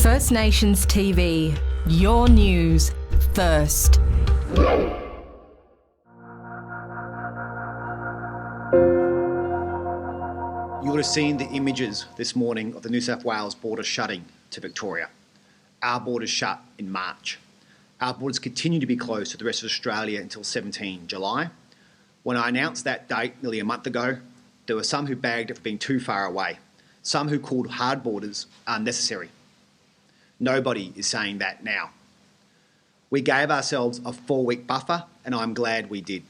First Nations TV, your news first. You would have seen the images this morning of the New South Wales border shutting to Victoria. Our borders shut in March. Our borders continue to be closed to the rest of Australia until 17 July. When I announced that date nearly a month ago, there were some who bagged it for being too far away, some who called hard borders unnecessary. Nobody is saying that now. We gave ourselves a 4-week buffer, and I'm glad we did.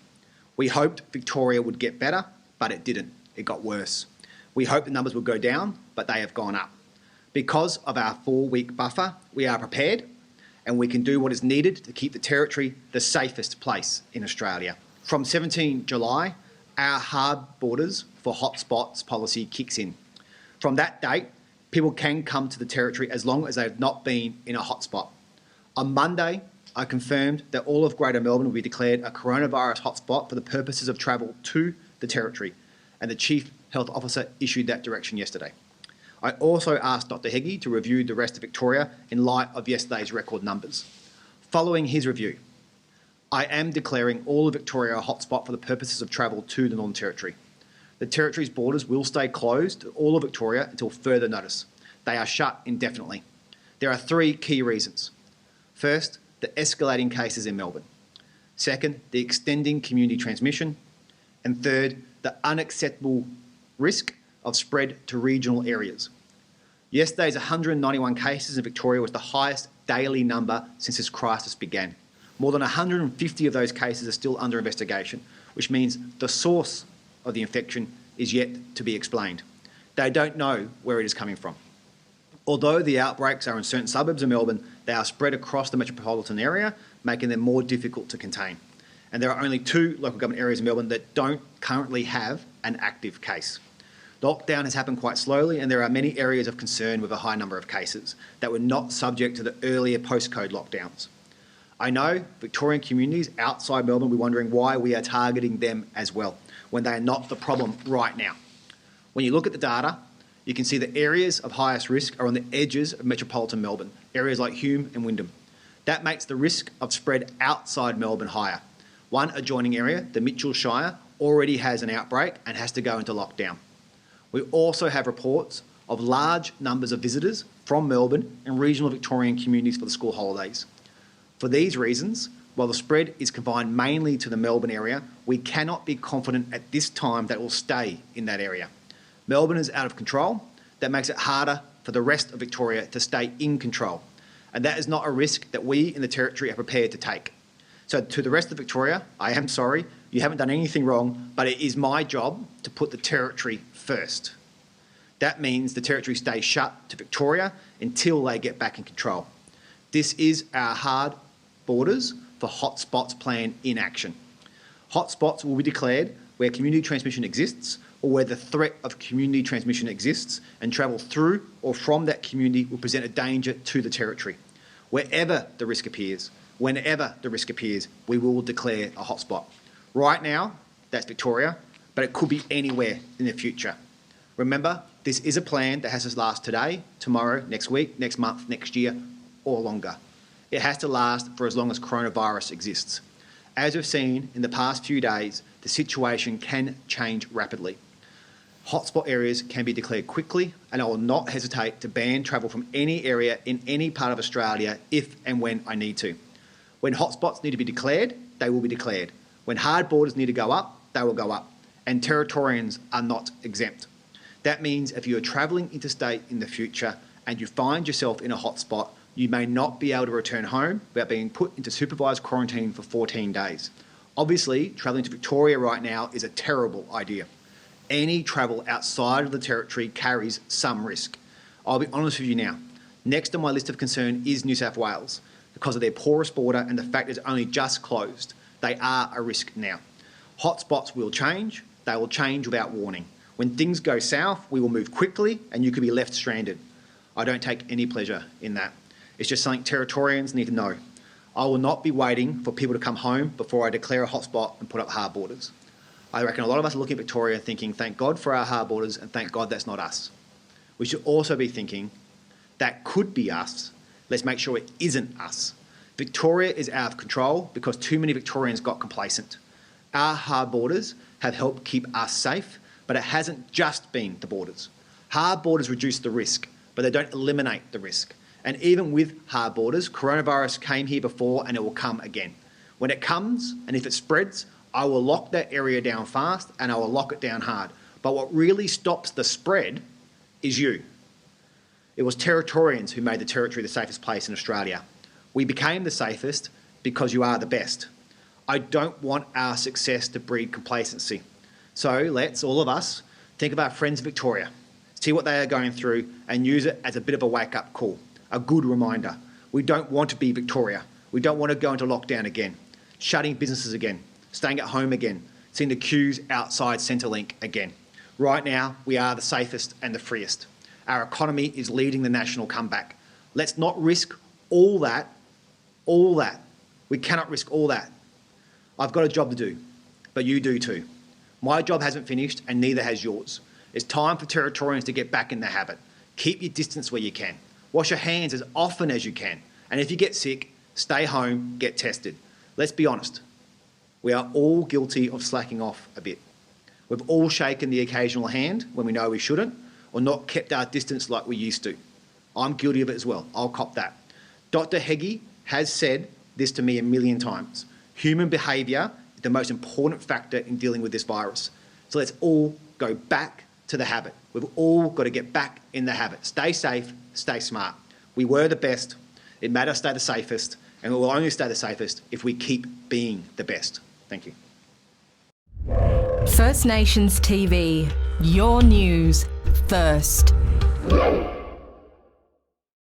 We hoped Victoria would get better, but it didn't. It got worse. We hoped the numbers would go down, but they have gone up. Because of our 4-week buffer, we are prepared, and we can do what is needed to keep the Territory the safest place in Australia. From 17 July, our hard borders for hotspots policy kicks in. From that date, people can come to the Territory as long as they have not been in a hotspot. On Monday, I confirmed that all of Greater Melbourne will be declared a coronavirus hotspot for the purposes of travel to the Territory, and the Chief Health Officer issued that direction yesterday. I also asked Dr Heggie to review the rest of Victoria in light of yesterday's record numbers. Following his review, I am declaring all of Victoria a hotspot for the purposes of travel to the Northern Territory. The Territory's borders will stay closed to all of Victoria until further notice. They are shut indefinitely. There are 3 key reasons. First, the escalating cases in Melbourne. Second, the extending community transmission. And third, the unacceptable risk of spread to regional areas. Yesterday's 191 cases in Victoria was the highest daily number since this crisis began. More than 150 of those cases are still under investigation, which means the source of the infection is yet to be explained. They don't know where it is coming from. Although the outbreaks are in certain suburbs of Melbourne, they are spread across the metropolitan area, making them more difficult to contain. And there are only 2 local government areas in Melbourne that don't currently have an active case. Lockdown has happened quite slowly, and there are many areas of concern with a high number of cases that were not subject to the earlier postcode lockdowns. I know Victorian communities outside Melbourne will be wondering why we are targeting them as well, when they are not the problem right now. When you look at the data, you can see the areas of highest risk are on the edges of metropolitan Melbourne, areas like Hume and Wyndham. That makes the risk of spread outside Melbourne higher. One adjoining area, the Mitchell Shire, already has an outbreak and has to go into lockdown. We also have reports of large numbers of visitors from Melbourne and regional Victorian communities for the school holidays. For these reasons, while the spread is confined mainly to the Melbourne area, we cannot be confident at this time that it will stay in that area. Melbourne is out of control. That makes it harder for the rest of Victoria to stay in control. And that is not a risk that we in the Territory are prepared to take. So to the rest of Victoria, I am sorry, you haven't done anything wrong, but it is my job to put the Territory first. That means the Territory stays shut to Victoria until they get back in control. This is our hard borders for hotspots plan in action. Hotspots will be declared where community transmission exists or where the threat of community transmission exists, and travel through or from that community will present a danger to the Territory. Wherever the risk appears, whenever the risk appears, we will declare a hotspot. Right now, that's Victoria, but it could be anywhere in the future. Remember, this is a plan that has to last today, tomorrow, next week, next month, next year, or longer. It has to last for as long as coronavirus exists. As we've seen in the past few days, the situation can change rapidly. Hotspot areas can be declared quickly, and I will not hesitate to ban travel from any area in any part of Australia if and when I need to. When hotspots need to be declared, they will be declared. When hard borders need to go up, they will go up. And Territorians are not exempt. That means if you are travelling interstate in the future and you find yourself in a hotspot, you may not be able to return home without being put into supervised quarantine for 14 days. Obviously, travelling to Victoria right now is a terrible idea. Any travel outside of the Territory carries some risk. I'll be honest with you now. Next on my list of concern is New South Wales because of their porous border and the fact it's only just closed. They are a risk now. Hotspots will change. They will change without warning. When things go south, we will move quickly and you could be left stranded. I don't take any pleasure in that. It's just something Territorians need to know. I will not be waiting for people to come home before I declare a hotspot and put up hard borders. I reckon a lot of us are looking at Victoria thinking, thank God for our hard borders and thank God that's not us. We should also be thinking That could be us. Let's make sure it isn't us. Victoria is out of control because too many Victorians got complacent. Our hard borders have helped keep us safe, but it hasn't just been the borders. Hard borders reduce the risk, but they don't eliminate the risk. And even with hard borders, coronavirus came here before and it will come again. When it comes, and if it spreads, I will lock that area down fast and I will lock it down hard. But what really stops the spread is you. It was Territorians who made the Territory the safest place in Australia. We became the safest because you are the best. I don't want our success to breed complacency. So let's, all of us, think of our friends in Victoria, see what they are going through and use it as a bit of a wake-up call, a good reminder. We don't want to be Victoria. We don't want to go into lockdown again, shutting businesses again, staying at home again, seeing the queues outside Centrelink again. Right now, we are the safest and the freest. Our economy is leading the national comeback. Let's not risk all that. We cannot risk all that. I've got a job to do, but you do too. My job hasn't finished and neither has yours. It's time for Territorians to get back in the habit. Keep your distance where you can. Wash your hands as often as you can. And if you get sick, stay home, get tested. Let's be honest. We are all guilty of slacking off a bit. We've all shaken the occasional hand when we know we shouldn't, or not kept our distance like we used to. I'm guilty of it as well. I'll cop that. Dr. Heggie has said this to me a million times. Human behaviour is the most important factor in dealing with this virus. So let's all go back to the habit. We've all got to get back in the habit. Stay safe, stay smart. We were the best. It made us stay the safest, and we will only stay the safest if we keep being the best. Thank you. First Nations TV, your news first.